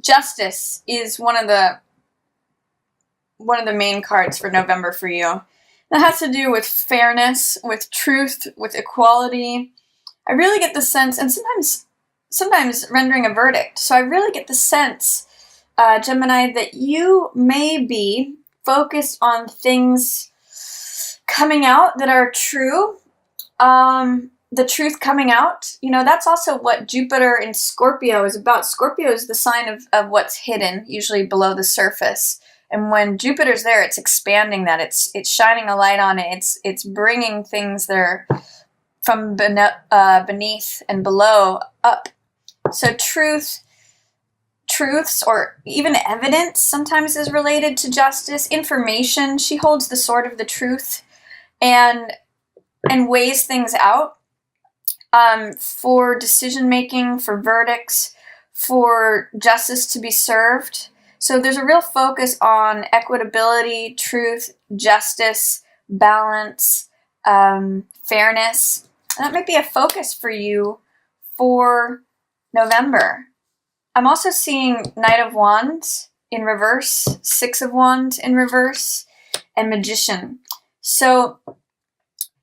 Justice is one of the main cards for November for you. That has to do with fairness, with truth, with equality. I really get the sense, and sometimes rendering a verdict. So I really get the sense, Gemini, that you may be focused on things coming out that are true. The truth coming out, that's also what Jupiter in Scorpio is about. Scorpio is the sign of what's hidden, usually below the surface. And when Jupiter's there, it's expanding that. It's shining a light on it. It's bringing things that are from beneath and below up. So truths, or even evidence sometimes is related to justice. Information, she holds the sword of the truth and weighs things out for decision making, for verdicts, for justice to be served. So there's a real focus on equitability, truth, justice, balance, fairness. And that might be a focus for you for November. I'm also seeing Knight of Wands in reverse, Six of Wands in reverse, and Magician. So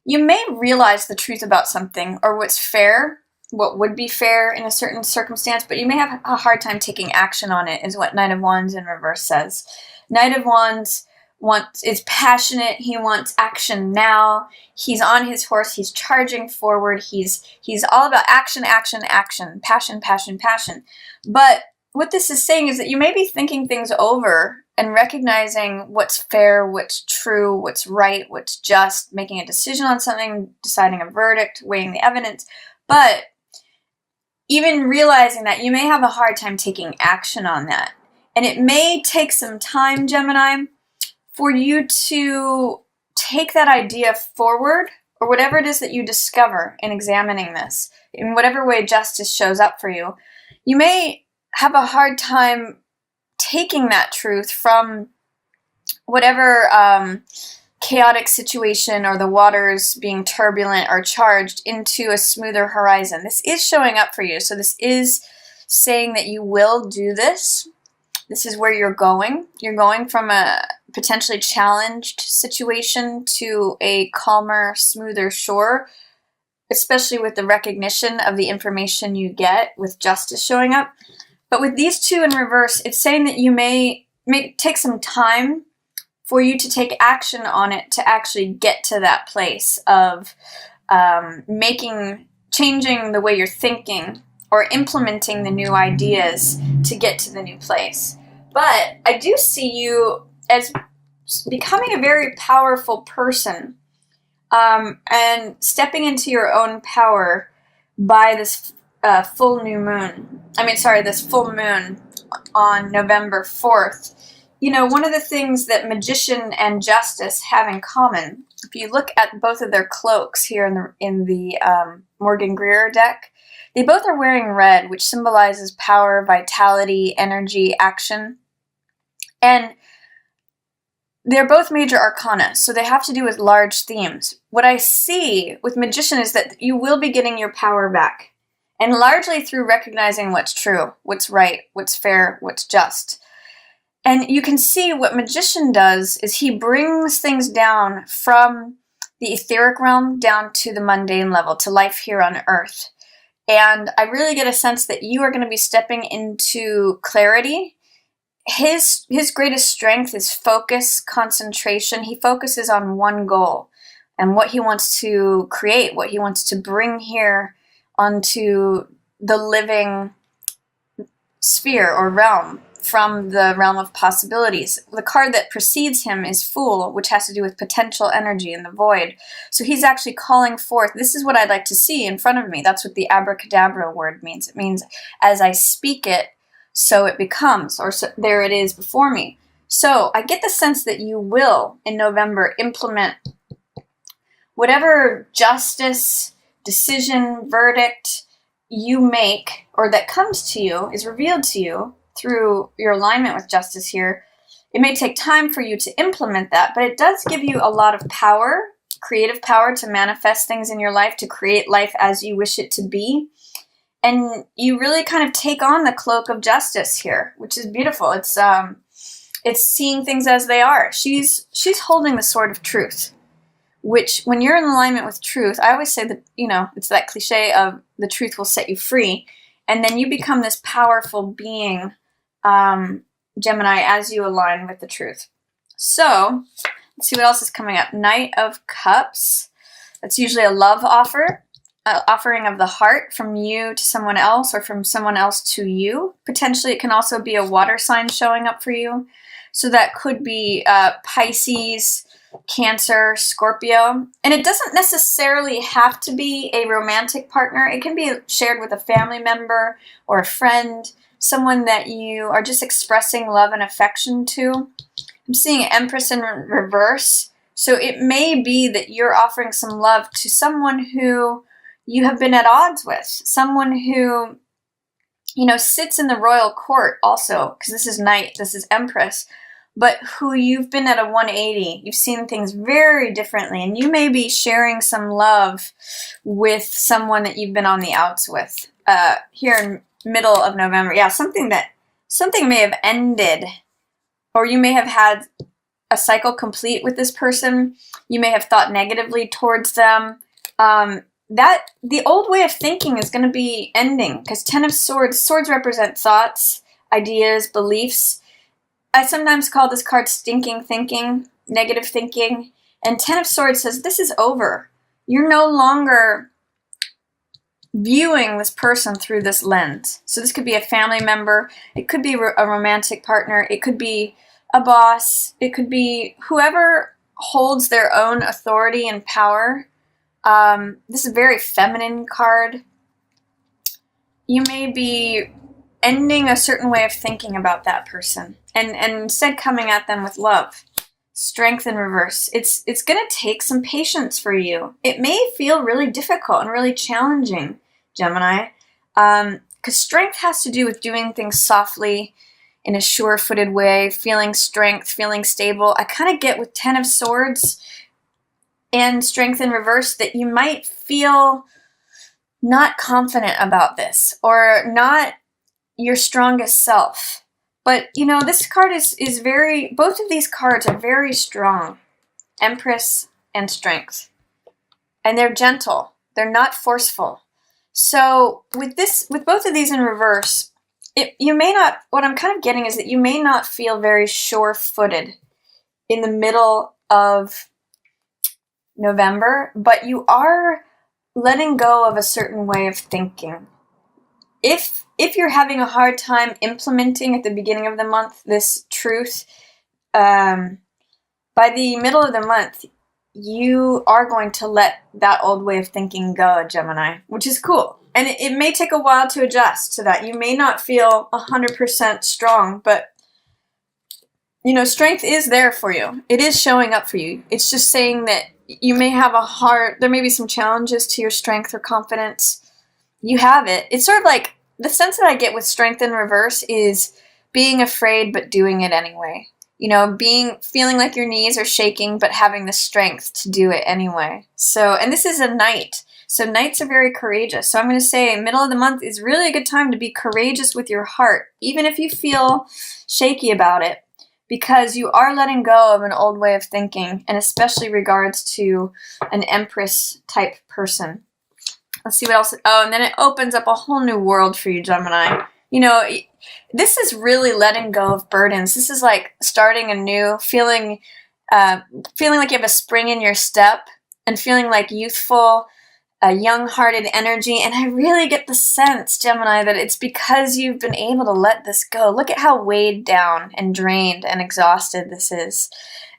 you may realize the truth about something, or what's fair, what would be fair in a certain circumstance, but you may have a hard time taking action on it, is what Knight of Wands in reverse says. Knight of Wands is passionate. He wants action now. He's on his horse. He's charging forward. He's all about action, action, action, passion, passion, passion. But what this is saying is that you may be thinking things over and recognizing what's fair, what's true, what's right, what's just, making a decision on something, deciding a verdict, weighing the evidence. But even realizing that you may have a hard time taking action on that. And it may take some time, Gemini, for you to take that idea forward, or whatever it is that you discover in examining this, in whatever way justice shows up for you. You may have a hard time taking that truth from whatever chaotic situation, or the waters being turbulent or charged, into a smoother horizon. This is showing up for you. So this is saying that you will do this. This is where you're going. You're going from a potentially challenged situation to a calmer, smoother shore, especially with the recognition of the information you get with justice showing up. But with these two in reverse, it's saying that you may take some time for you to take action on it to actually get to that place of changing the way you're thinking, or implementing the new ideas to get to the new place. But I do see you as becoming a very powerful person, and stepping into your own power by this this full moon on November 4th. One of the things that Magician and Justice have in common, if you look at both of their cloaks here in the Morgan Greer deck, they both are wearing red, which symbolizes power, vitality, energy, action. And they're both major arcana, so they have to do with large themes. What I see with Magician is that you will be getting your power back, and largely through recognizing what's true, what's right, what's fair, what's just. And you can see what Magician does is he brings things down from the etheric realm down to the mundane level, to life here on Earth. And I really get a sense that you are going to be stepping into clarity. His greatest strength is focus, concentration. He focuses on one goal and what he wants to create, what he wants to bring here onto the living sphere or realm, from the realm of possibilities. The card that precedes him is Fool, which has to do with potential energy in the void. So he's actually calling forth, this is what I'd like to see in front of me. That's what the abracadabra word means. It means as I speak it, so it becomes, or so, there it is before me. So I get the sense that you will, in November, implement whatever justice, decision, verdict you make, or that comes to you, is revealed to you through your alignment with justice here. It may take time for you to implement that, but it does give you a lot of power, creative power, to manifest things in your life, to create life as you wish it to be. And you really kind of take on the cloak of justice here, which is beautiful. It's seeing things as they are. She's holding the sword of truth, which when you're in alignment with truth, I always say that, it's that cliche of the truth will set you free. And then you become this powerful being, Gemini, as you align with the truth. So let's see what else is coming up. Knight of Cups. That's usually a love offering of the heart from you to someone else or from someone else to you. Potentially it can also be a water sign showing up for you. So that could be Pisces, Cancer, Scorpio. And it doesn't necessarily have to be a romantic partner. It can be shared with a family member or a friend, someone that you are just expressing love and affection to. I'm seeing Empress in reverse. So it may be that you're offering some love to someone who you have been at odds with, someone who, sits in the royal court also, because this is Knight, this is Empress, but who you've been at a 180. You've seen things very differently, and you may be sharing some love with someone that you've been on the outs with here in middle of November. Yeah, something may have ended, or you may have had a cycle complete with this person. You may have thought negatively towards them. That the old way of thinking is going to be ending, because Ten of Swords represent thoughts, ideas, beliefs. I sometimes call this card stinking thinking, negative thinking, and Ten of Swords says this is over. You're no longer viewing this person through this lens. So this could be a family member, it could be a romantic partner, it could be a boss, it could be whoever holds their own authority and power. This is a very feminine card. You may be ending a certain way of thinking about that person and instead coming at them with love. Strength in reverse. It's going to take some patience for you. It may feel really difficult and really challenging, Gemini, because strength has to do with doing things softly, in a sure-footed way, feeling strength, feeling stable. I kind of get with Ten of Swords and Strength in reverse that you might feel not confident about this or not your strongest self. But, this card is both of these cards are very strong. Empress and Strength. And they're gentle. They're not forceful. So with both of these in reverse, what I'm kind of getting is that you may not feel very sure-footed in the middle of November, but you are letting go of a certain way of thinking. If you're having a hard time implementing at the beginning of the month this truth, by the middle of the month, you are going to let that old way of thinking go, Gemini, which is cool. And it may take a while to adjust to that. You may not feel 100% strong, but, strength is there for you. It is showing up for you. It's just saying that you may have there may be some challenges to your strength or confidence. You have it. It's sort of like, the sense that I get with Strength in reverse is being afraid but doing it anyway. Feeling like your knees are shaking but having the strength to do it anyway. So, and this is a Knight. So Knights are very courageous. So I'm going to say middle of the month is really a good time to be courageous with your heart, even if you feel shaky about it, because you are letting go of an old way of thinking, and especially regards to an Empress type person. Let's see what else. Oh, and then it opens up a whole new world for you, Gemini. This is really letting go of burdens. This is like starting anew, feeling like you have a spring in your step, and feeling like youthful, young-hearted energy. And I really get the sense, Gemini, that it's because you've been able to let this go. Look at how weighed down and drained and exhausted this is.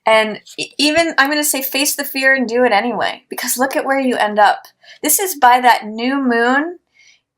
And even, I'm going to say, face the fear and do it anyway, because look at where you end up. This is by that new moon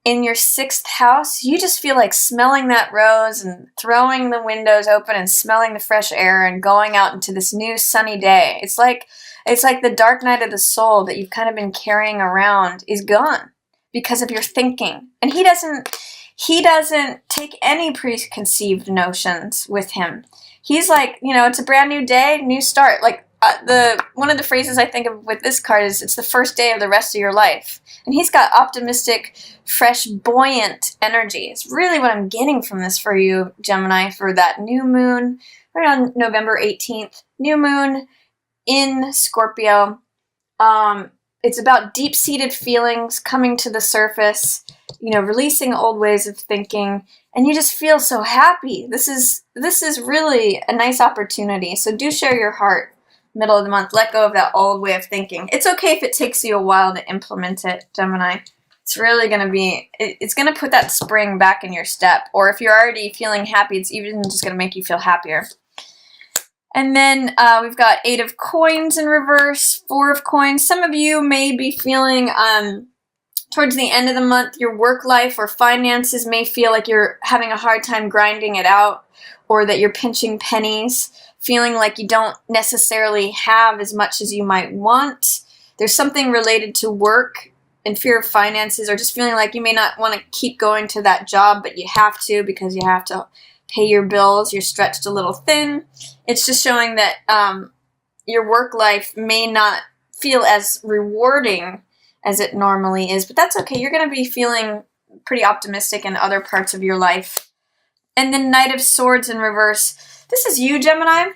in your 6th house. You just feel like smelling that rose and throwing the windows open and smelling the fresh air and going out into this new sunny day. It's like the dark night of the soul that you've kind of been carrying around is gone because of your thinking. And he doesn't take any preconceived notions with him. He's like, it's a brand new day, new start. Like, the one of the phrases I think of with this card is, it's the first day of the rest of your life. And he's got optimistic, fresh, buoyant energy. It's really what I'm getting from this for you, Gemini, for that new moon, right on November 18th. New moon in Scorpio. It's about deep-seated feelings coming to the surface, releasing old ways of thinking, and you just feel so happy. This is really a nice opportunity. So do share your heart. Middle of the month, let go of that old way of thinking. It's okay if it takes you a while to implement it, Gemini. It's really going to be, it's going to put that spring back in your step. Or if you're already feeling happy, it's even just going to make you feel happier. And then we've got 8 of coins in reverse, 4 of coins. Some of you may be feeling towards the end of the month, your work life or finances may feel like you're having a hard time grinding it out, or that you're pinching pennies, feeling like you don't necessarily have as much as you might want. There's something related to work and fear of finances, or just feeling like you may not want to keep going to that job, but you have to because you have to pay your bills. You're stretched a little thin. It's just showing that your work life may not feel as rewarding as it normally is, but that's okay. You're going to be feeling pretty optimistic in other parts of your life. And then Knight of Swords in reverse. This is you, Gemini.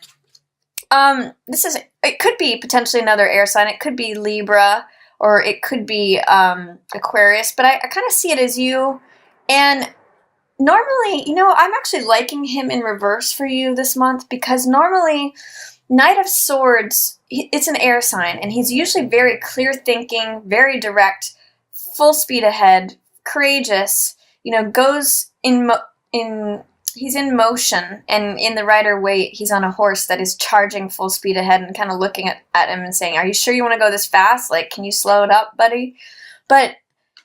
It could be potentially another air sign. It could be Libra, or it could be Aquarius, but I kind of see it as you. And normally, I'm actually liking him in reverse for you this month, because normally Knight of Swords, it's an air sign, and he's usually very clear thinking, very direct, full speed ahead, courageous, goes he's in motion, and in the Rider-Waite, he's on a horse that is charging full speed ahead and kind of looking at him and saying, are you sure you want to go this fast? Like, can you slow it up, buddy? But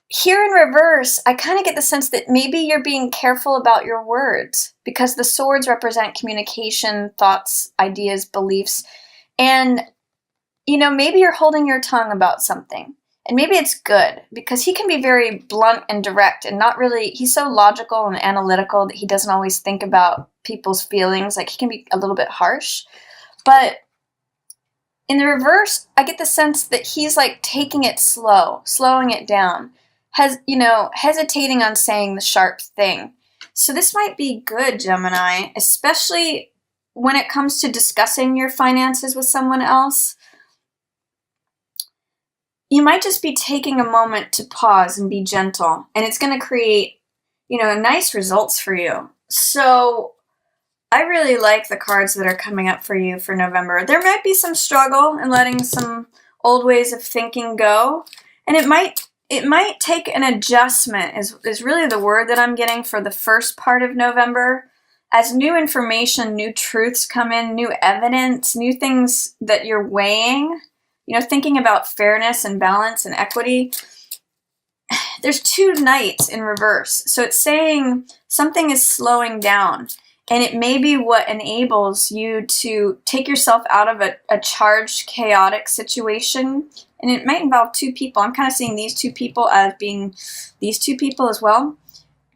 here in reverse, I kind of get the sense that maybe you're being careful about your words, because the swords represent communication, thoughts, ideas, beliefs, and, maybe you're holding your tongue about something. And maybe it's good, because he can be very blunt and direct, and not really, he's so logical and analytical that he doesn't always think about people's feelings. Like, he can be a little bit harsh. But in the reverse, I get the sense that he's like taking it slow, slowing it down, hesitating on saying the sharp thing. So this might be good, Gemini, especially when it comes to discussing your finances with someone else. You might just be taking a moment to pause and be gentle, and it's going to create, nice results for you. So I really like the cards that are coming up for you for November. There might be some struggle in letting some old ways of thinking go, and it might take an adjustment, is really the word that I'm getting for the first part of November. As new information, new truths come in, new evidence, new things that you're weighing, thinking about fairness and balance and equity. There's 2 knights in reverse. So it's saying something is slowing down, and it may be what enables you to take yourself out of a charged, chaotic situation. And it might involve 2 people. I'm kind of seeing these 2 people as being these 2 people as well.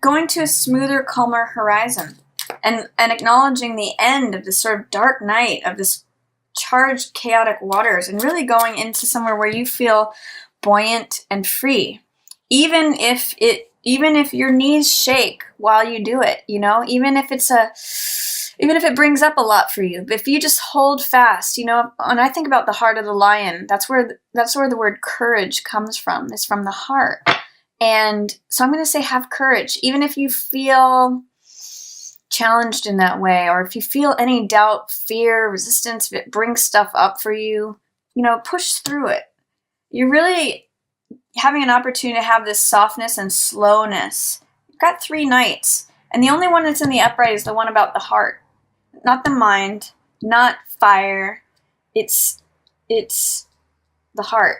Going to a smoother, calmer horizon, and acknowledging the end of this sort of dark night of this charged, chaotic waters, and really going into somewhere where you feel buoyant and free. Even if your knees shake while you do it, even if it brings up a lot for you, but if you just hold fast, when I think about the heart of the lion, that's where the word courage comes from. It's from the heart. And so I'm going to say, have courage, even if you feel challenged in that way, or if you feel any doubt, fear, resistance, if it brings stuff up for you, push through it. You're really having an opportunity to have this softness and slowness. You've got 3 knights, and the only one that's in the upright is the one about the heart, not the mind, not fire. It's the heart.